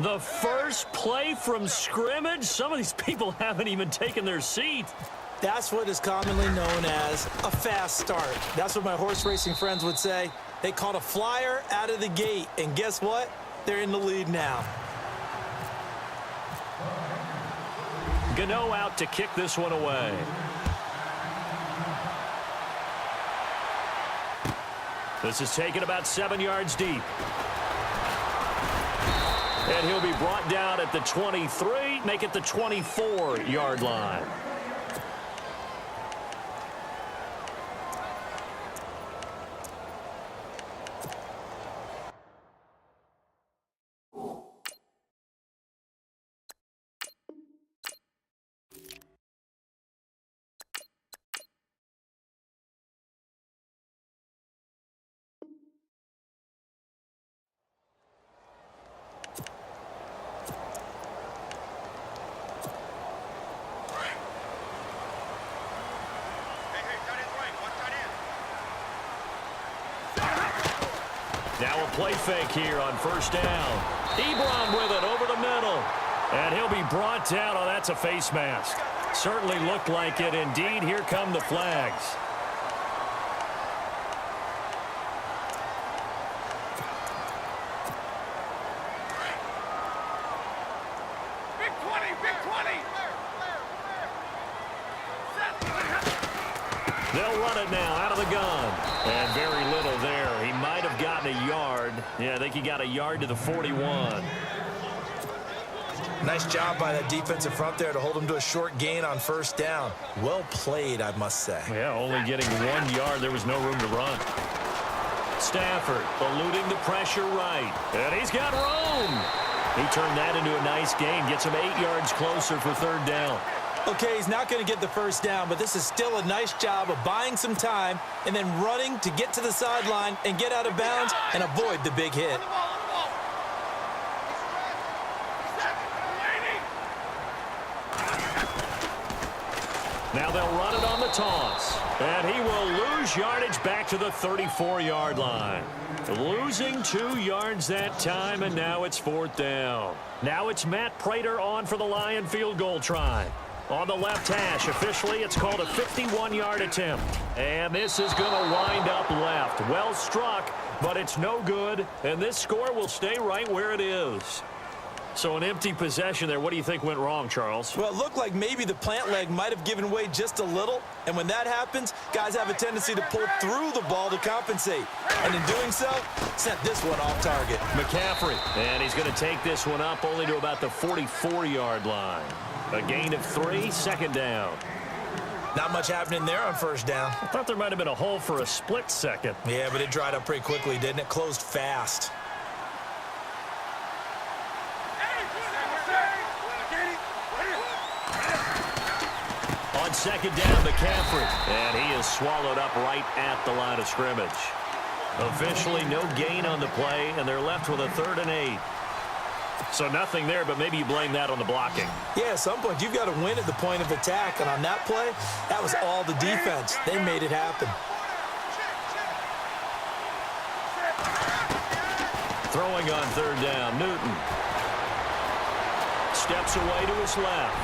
The first play from scrimmage? Some of these people haven't even taken their seat. That's what is commonly known as a fast start. That's what my horse racing friends would say. They caught a flyer out of the gate, and guess what? They're in the lead now. Gano out to kick this one away. This is taken about 7 yards deep. And he'll be brought down at the 23, make it the 24-yard line. Now a play fake here on first down. Ebron with it over the middle. And he'll be brought down. Oh, that's a face mask. Certainly looked like it. Indeed, here come the flags. Big 20, big 20. They'll run it now out of the gun. And very little there. He might have gotten a yard. Yeah, I think he got a yard to the 41. Nice job by that defensive front there to hold him to a short gain on first down. Well played, I must say. Yeah, only getting 1 yard. There was no room to run. Stafford eluding the pressure right. And he's got room. He turned that into a nice gain. Gets him 8 yards closer for third down. Okay, he's not going to get the first down, but this is still a nice job of buying some time and then running to get to the sideline and get out of bounds and avoid the big hit. Now they'll run it on the toss. And he will lose yardage back to the 34-yard line. Losing 2 yards that time, and now it's fourth down. Now it's Matt Prater on for the Lion field goal try. On the left hash, officially, it's called a 51-yard attempt. And this is going to wind up left. Well struck, but it's no good. And this score will stay right where it is. So an empty possession there. What do you think went wrong, Charles? Well, it looked like maybe the plant leg might have given way just a little. And when that happens, guys have a tendency to pull through the ball to compensate. And in doing so, sent this one off target. McCaffrey. And he's going to take this one up only to about the 44-yard line. A gain of 3, second down. Not much happening there on first down. I thought there might have been a hole for a split second. Yeah, but it dried up pretty quickly, didn't it? Closed fast. On second down, McCaffrey. And he is swallowed up right at the line of scrimmage. Officially no gain on the play, and they're left with a 3rd and 8. So nothing there, but maybe you blame that on the blocking. Yeah, at some point you've got to win at the point of attack. And on that play, that was all the defense. They made it happen. Throwing on third down, Newton. Steps away to his left.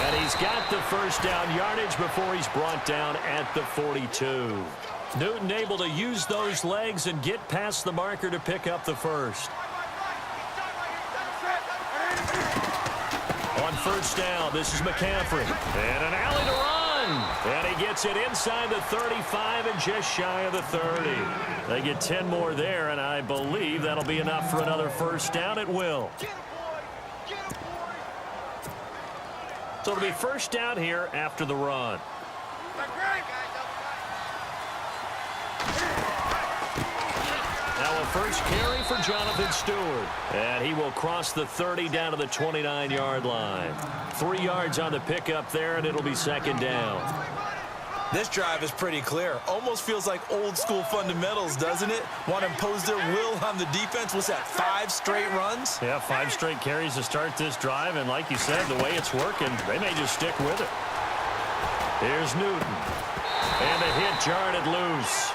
And he's got the first down yardage before he's brought down at the 42. Newton able to use those legs and get past the marker to pick up the first. On first down, this is McCaffrey. And an alley to run. And he gets it inside the 35 and just shy of the 30. They get 10 more there, and I believe that'll be enough for another first down. It will. So it'll be first down here after the run. Now a first carry for Jonathan Stewart. And he will cross the 30 down to the 29-yard line. 3 yards on the pickup there, and it'll be second down. This drive is pretty clear. Almost feels like old school fundamentals, doesn't it? Want to impose their will on the defense. What's that, 5 straight runs? Yeah, 5 straight carries to start this drive. And like you said, the way it's working, they may just stick with it. Here's Newton. And the hit jarred it loose.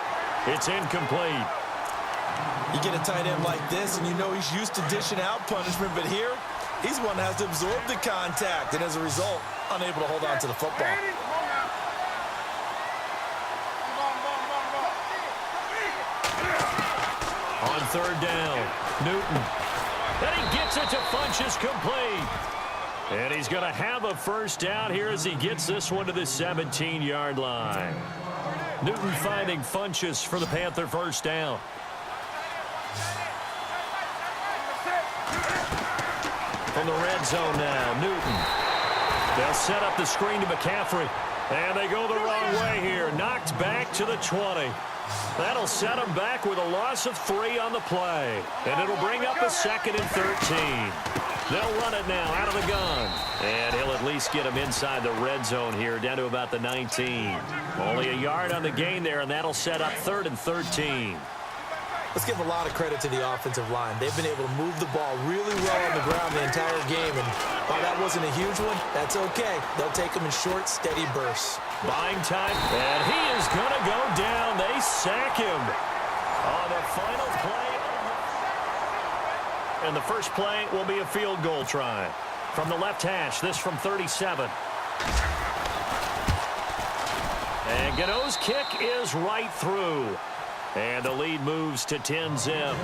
It's incomplete. You get a tight end like this, and you know he's used to dishing out punishment, but here, he's one that has to absorb the contact, and as a result, unable to hold on to the football. On third down, Newton. And he gets it to Funchess complete. And he's going to have a first down here as he gets this one to the 17-yard line. Newton finding Funchess for the Panther first down. From the red zone now, Newton. They'll set up the screen to McCaffrey. And they go the wrong way here. Knocked back to the 20. That'll set them back with a loss of 3 on the play. And it'll bring up a 2nd and 13. They'll run it now out of the gun. And he'll at least get him inside the red zone here, down to about the 19. Only a yard on the gain there, and that'll set up 3rd and 13. Let's give a lot of credit to the offensive line. They've been able to move the ball really well on the ground the entire game. And while that wasn't a huge one, that's okay. They'll take them in short, steady bursts. Buying time, and he is going to go down. They sack him on the final play. And the first play will be a field goal try. From the left hash, this from 37. And Gano's kick is right through. And the lead moves to 10-zip.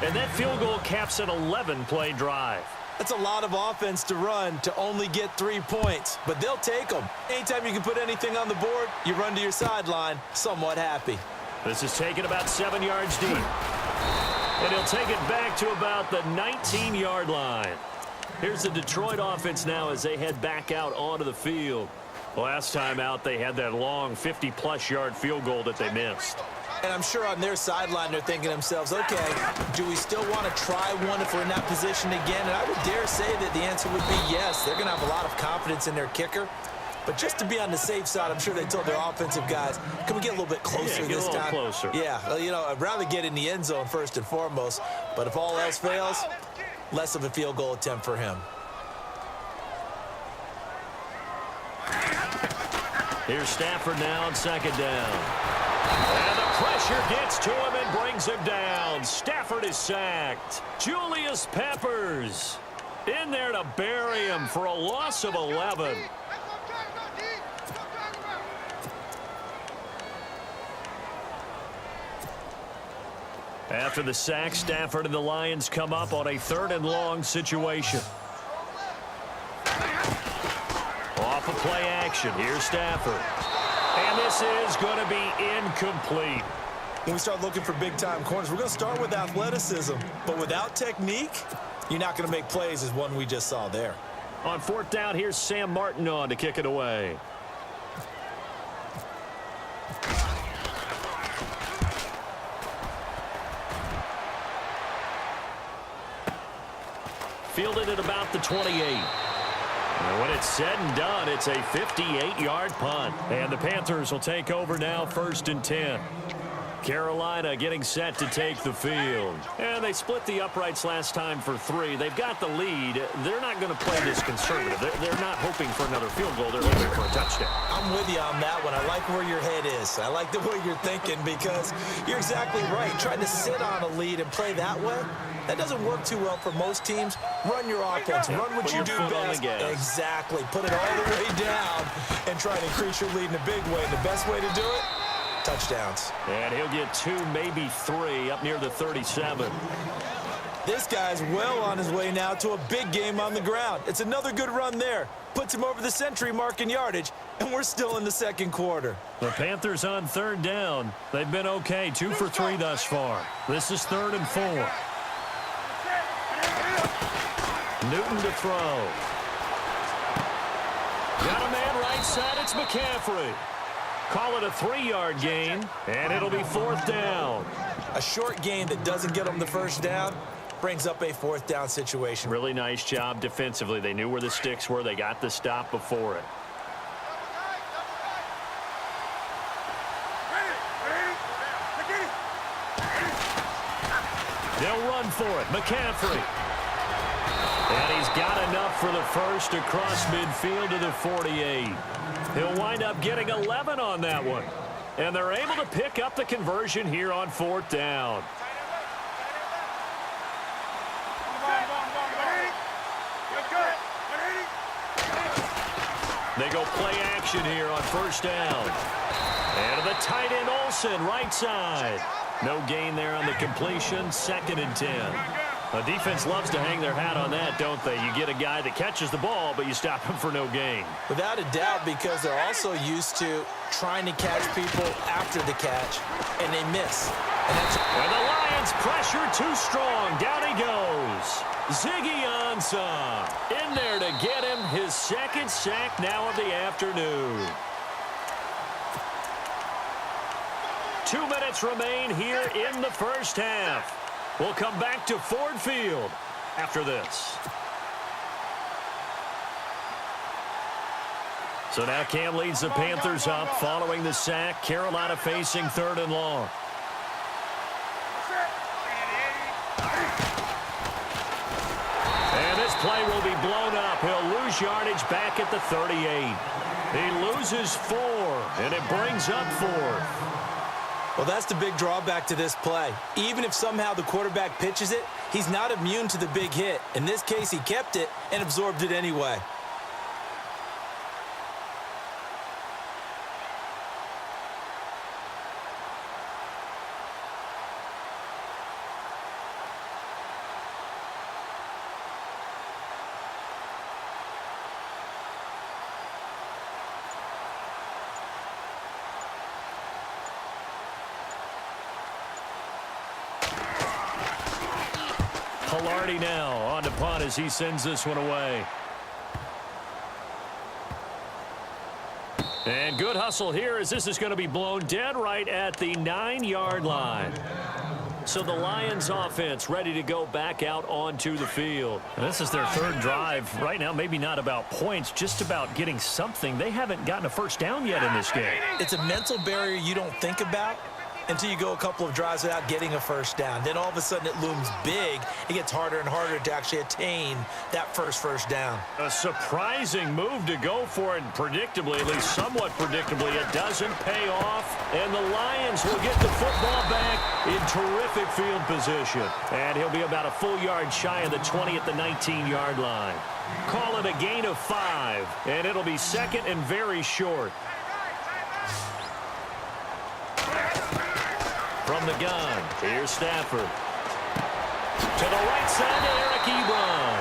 And that field goal caps an 11-play drive. That's a lot of offense to run to only get 3 points, but they'll take them. Anytime you can put anything on the board, you run to your sideline somewhat happy. This is taken about 7 yards deep. And he'll take it back to about the 19-yard line. Here's the Detroit offense now as they head back out onto the field. Last time out, they had that long 50-plus yard field goal that they missed. And I'm sure on their sideline they're thinking to themselves, okay, do we still want to try one if we're in that position again? And I would dare say that the answer would be yes. They're going to have a lot of confidence in their kicker. But just to be on the safe side, I'm sure they told their offensive guys, can we get a little bit closer this time? Get a little closer. Yeah, well, you know, I'd rather get in the end zone first and foremost. But if all else fails, less of a field goal attempt for him. Here's Stafford now on 2nd down. And the pressure gets to him and brings him down. Stafford is sacked. Julius Peppers in there to bury him for a loss of 11. After the sack, Stafford and the Lions come up on a 3rd and long situation. Off of play action. Here's Stafford. And this is going to be incomplete. When we start looking for big-time corners, we're going to start with athleticism. But without technique, you're not going to make plays as one we just saw there. On 4th down, here's Sam Martin on to kick it away. Fielded at about the 28. And when it's said and done, it's a 58-yard punt. And the Panthers will take over now, 1st and 10. Carolina getting set to take the field. And they split the uprights last time for 3. They've got the lead. They're not going to play this conservative. They're not hoping for another field goal. They're hoping for a touchdown. I'm with you on that one. I like where your head is. I like the way you're thinking because you're exactly right. Trying to sit on a lead and play that way, that doesn't work too well for most teams. Run your offense. Run what you do best. Exactly. Put it all the way down and try to increase your lead in a big way. And the best way to do it, touchdowns. And he'll get 2, maybe 3 up near the 37. This guy's well on his way now to a big game on the ground. It's another good run there. Puts him over the century mark in yardage, and we're still in the 2nd quarter. The Panthers on 3rd down. They've been okay, 2 for 3 thus far. This is 3rd and 4. Newton to throw. Got a man right side. It's McCaffrey. Call it a 3-yard gain, and it'll be 4th down. A short gain that doesn't get them the first down brings up a 4th down situation. Really nice job defensively. They knew where the sticks were. They got the stop before it. They'll run for it. McCaffrey. And he's got enough for the first across midfield to the 48. He'll wind up getting 11 on that one. And they're able to pick up the conversion here on 4th down. They go play action here on first down. And to the tight end, Olsen, right side. No gain there on the completion, 2nd and 10. The defense loves to hang their hat on that, don't they? You get a guy that catches the ball, but you stop him for no gain. Without a doubt, because they're also used to trying to catch people after the catch, and they miss. And the Lions pressure too strong. Down he goes. Ziggy Ansah in there to get him his 2nd sack now of the afternoon. 2 minutes remain here in the first half. We'll come back to Ford Field after this. So now Cam leads the Panthers up following the sack. Carolina facing 3rd and long. And this play will be blown up. He'll lose yardage back at the 38. He loses 4, and it brings up 4th. Well, that's the big drawback to this play. Even if somehow the quarterback pitches it, he's not immune to the big hit. In this case, he kept it and absorbed it anyway. Pilardi now on to punt as he sends this one away. And good hustle here as this is going to be blown dead right at the 9-yard line. So the Lions offense ready to go back out onto the field. And this is their 3rd drive. Right now, maybe not about points, just about getting something. They haven't gotten a first down yet in this game. It's a mental barrier you don't think about until you go a couple of drives without getting a first down. Then all of a sudden it looms big. It gets harder and harder to actually attain that first down. A surprising move to go for it, predictably, at least somewhat predictably. It doesn't pay off, and the Lions will get the football back in terrific field position. And he'll be about a full yard shy of the 20 at the 19-yard line. Call it a gain of 5, and it'll be 2nd and very short. From the gun, here's Stafford. To the right side to Eric Ebron.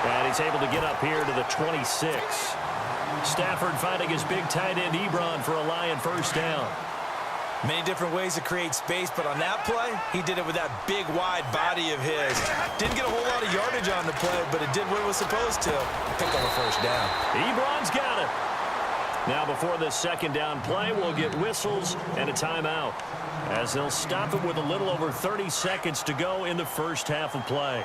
And he's able to get up here to the 26. Stafford finding his big tight end Ebron for a Lion first down. Many different ways to create space, but on that play, he did it with that big, wide body of his. Didn't get a whole lot of yardage on the play, but it did what it was supposed to. Pick up a first down. Ebron's got it. Now before this 2nd down play, we'll get whistles and a timeout, as they'll stop it with a little over 30 seconds to go in the first half of play.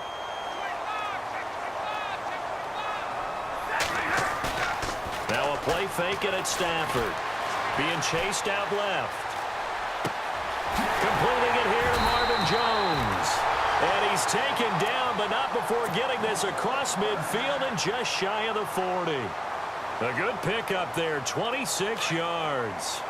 Now a play fake and it's Stafford. Being chased out left. Completing it here to Marvin Jones. And he's taken down, but not before getting this across midfield and just shy of the 40. A good pickup there, 26 yards.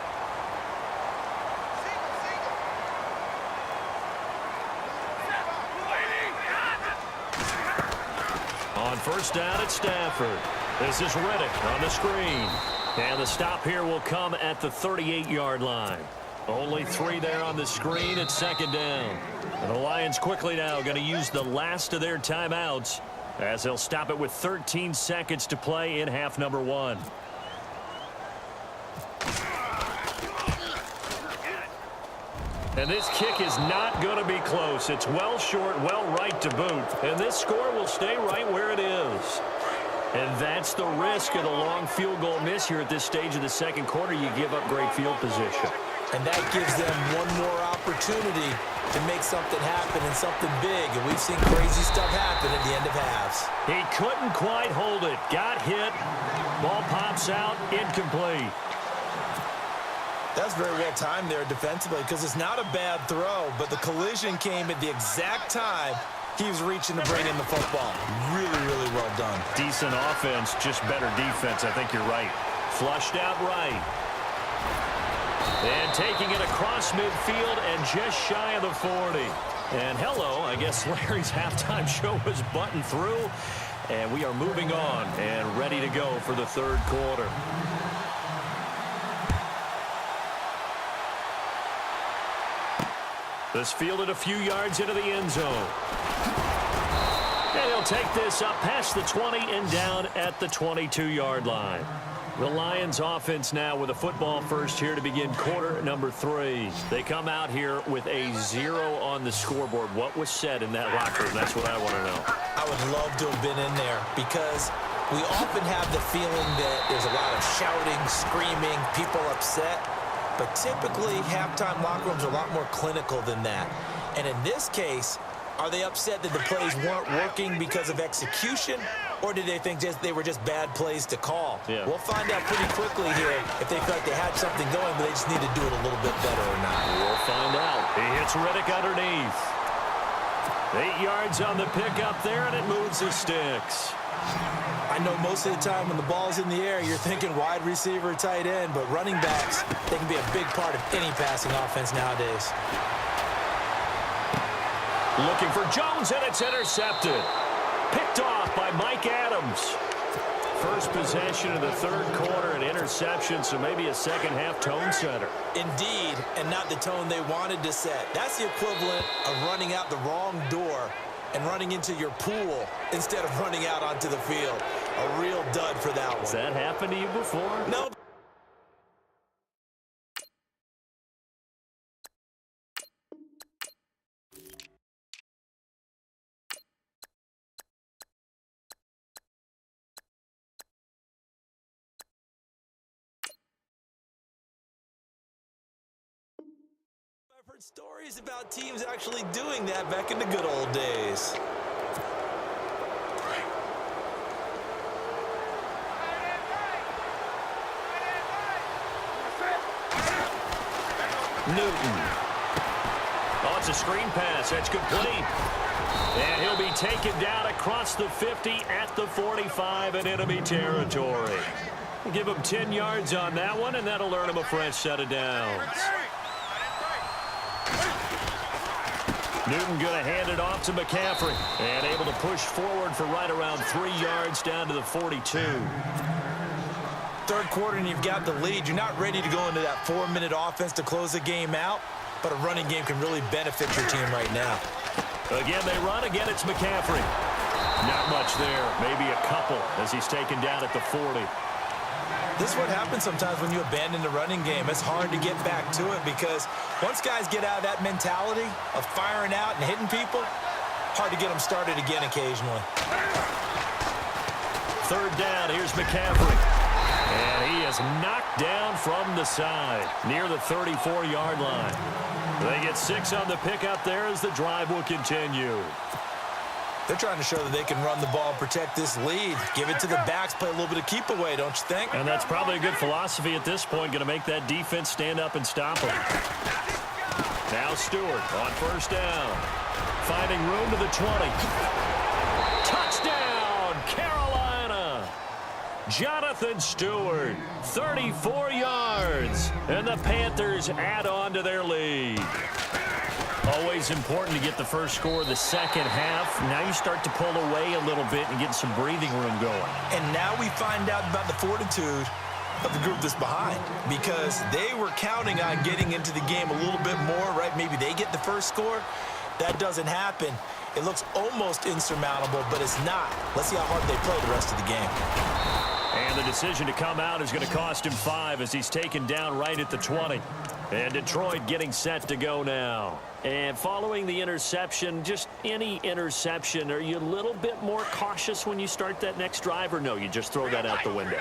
On first down at Stafford. This is Riddick on the screen. And the stop here will come at the 38-yard line. Only 3 there on the screen at 2nd down. And the Lions quickly now going to use the last of their timeouts, as they'll stop it with 13 seconds to play in half number 1. And this kick is not going to be close. It's well short, well right to boot. And this score will stay right where it is. And that's the risk of the long field goal miss here at this stage of the 2nd quarter. You give up great field position. And that gives them one more opportunity to make something happen and something big. And we've seen crazy stuff happen at the end of halves. He couldn't quite hold it. Got hit. Ball pops out. Incomplete. That's very well timed there defensively, because it's not a bad throw, but the collision came at the exact time he was reaching to bring in the football. Really, really well done. Decent offense, just better defense. I think you're right. Flushed out right. And taking it across midfield and just shy of the 40. And hello, I guess Larry's halftime show was buttoned through. And we are moving on and ready to go for the third quarter. This fielded a few yards into the end zone. And he'll take this up past the 20 and down at the 22-yard line. The Lions offense now with a football first here to begin quarter number 3. They come out here with a 0 on the scoreboard. What was said in that locker room? That's what I want to know. I would love to have been in there because we often have the feeling that there's a lot of shouting, screaming, people upset. But typically, halftime locker rooms are a lot more clinical than that. And in this case, are they upset that the plays weren't working because of execution, or did they think they were just bad plays to call? Yeah. We'll find out pretty quickly here if they felt like they had something going, but they just need to do it a little bit better or not. We'll find out. He hits Riddick underneath. 8 yards on the pickup there, and it moves the sticks. I know most of the time when the ball's in the air, you're thinking wide receiver, tight end, but running backs, they can be a big part of any passing offense nowadays. Looking for Jones, and it's intercepted. Picked off by Mike Adams. First possession of the third quarter, an interception, so maybe a second-half tone setter. Indeed, and not the tone they wanted to set. That's the equivalent of running out the wrong door and running into your pool instead of running out onto the field. A real dud for that one. Has that happened to you before? No. I've heard stories about teams actually doing that back in the good old days. Newton. Oh, it's a screen pass. That's complete. And he'll be taken down across the 50 at the 45 in enemy territory. We'll give him 10 yards on that one, and that'll earn him a fresh set of downs. Newton going to hand it off to McCaffrey. And able to push forward for right around 3 yards down to the 42. Third quarter and you've got the lead. You're not ready to go into that 4-minute offense to close the game out, but a running game can really benefit your team right now. Again, they run. Again, it's McCaffrey. Not much there. Maybe a couple as he's taken down at the 40. This is what happens sometimes when you abandon the running game. It's hard to get back to it because once guys get out of that mentality of firing out and hitting people, hard to get them started again occasionally. Third down. Here's McCaffrey. And he is knocked down from the side near the 34-yard line. They get 6 on the pickup there as the drive will continue. They're trying to show that they can run the ball, protect this lead, give it to the backs, play a little bit of keep away, don't you think? And that's probably a good philosophy at this point, going to make that defense stand up and stop them. Now Stewart on first down, finding room to the 20. Touchdown, Carolina! Jonathan Stewart, 34 yards, and the Panthers add on to their lead. Always important to get the first score of the second half. Now you start to pull away a little bit and get some breathing room going. And now we find out about the fortitude of the group that's behind because they were counting on getting into the game a little bit more, right? Maybe they get the first score. That doesn't happen. It looks almost insurmountable, but it's not. Let's see how hard they play the rest of the game. And the decision to come out is going to cost him 5 as he's taken down right at the 20. And Detroit getting set to go now. And following the interception, just any interception, are you a little bit more cautious when you start that next drive, or no, you just throw that out the window?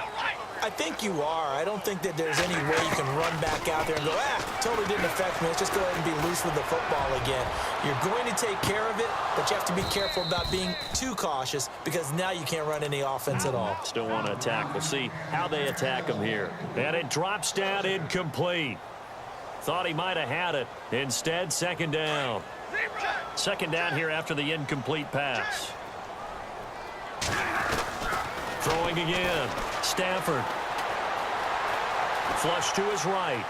I think you are. I don't think that there's any way you can run back out there and go, totally didn't affect me. Let's just go ahead and be loose with the football again. You're going to take care of it, but you have to be careful about being too cautious because now you can't run any offense at all. Still want to attack. We'll see how they attack him here. And it drops down incomplete. Thought he might have had it. Instead, second down. Second down here after the incomplete pass. Throwing again. Stafford. Flush to his right.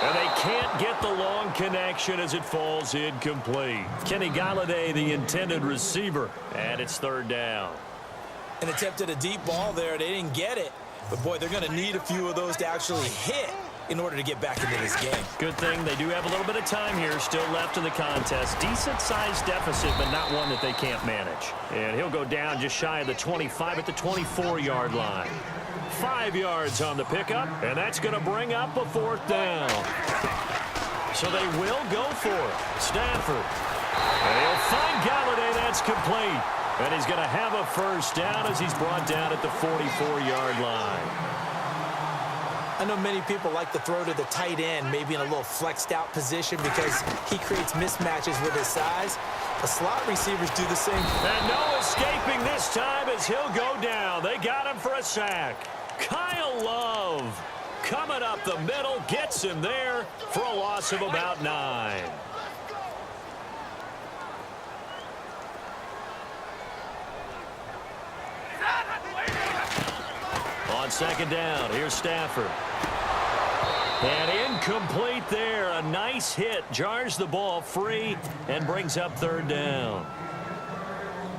And they can't get the long connection as it falls incomplete. Kenny Galladay, the intended receiver, and it's third down. And attempted a deep ball there. They didn't get it. But, boy, they're going to need a few of those to actually hit in order to get back into this game. Good thing they do have a little bit of time here still left in the contest. Decent-sized deficit, but not one that they can't manage. And he'll go down just shy of the 25 at the 24-yard line. 5 yards on the pickup, and that's going to bring up a fourth down. So they will go for it. Stafford. And he'll find Galladay. That's complete. And he's going to have a first down as he's brought down at the 44-yard line. I know many people like to throw to the tight end, maybe in a little flexed out position because he creates mismatches with his size. The slot receivers do the same. And no escaping this time as he'll go down. They got him for a sack. Kyle Love coming up the middle, gets him there for a loss of about 9. On second down, here's Stafford. And incomplete there. A nice hit. Jars the ball free and brings up third down.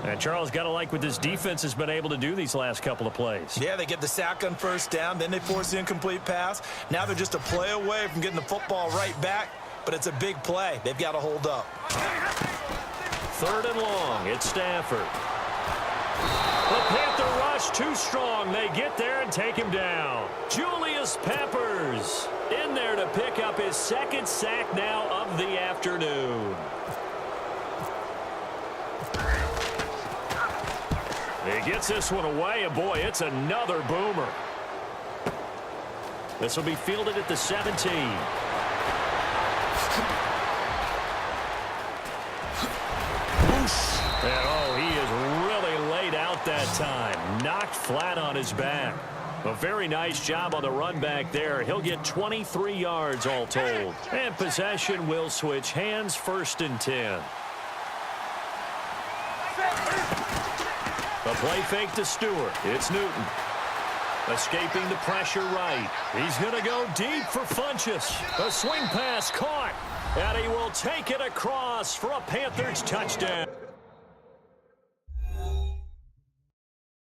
And Charles, got to like what this defense has been able to do these last couple of plays. Yeah, they get the sack on first down. Then they force the incomplete pass. Now they're just a play away from getting the football right back. But it's a big play. They've got to hold up. Third and long. It's Stafford. The Panther rush too strong. They get there and take him down. Julius Peppers in there to pick up his second sack now of the afternoon. He gets this one away, and boy, it's another boomer. This will be fielded at the 17. And oh, he is really laid out that time. Knocked flat on his back. A very nice job on the run back there. He'll get 23 yards all told. And possession will switch hands, first and 10. A play fake to Stewart. It's Newton. Escaping the pressure right. He's going to go deep for Funchess. A swing pass caught. And he will take it across for a Panthers touchdown.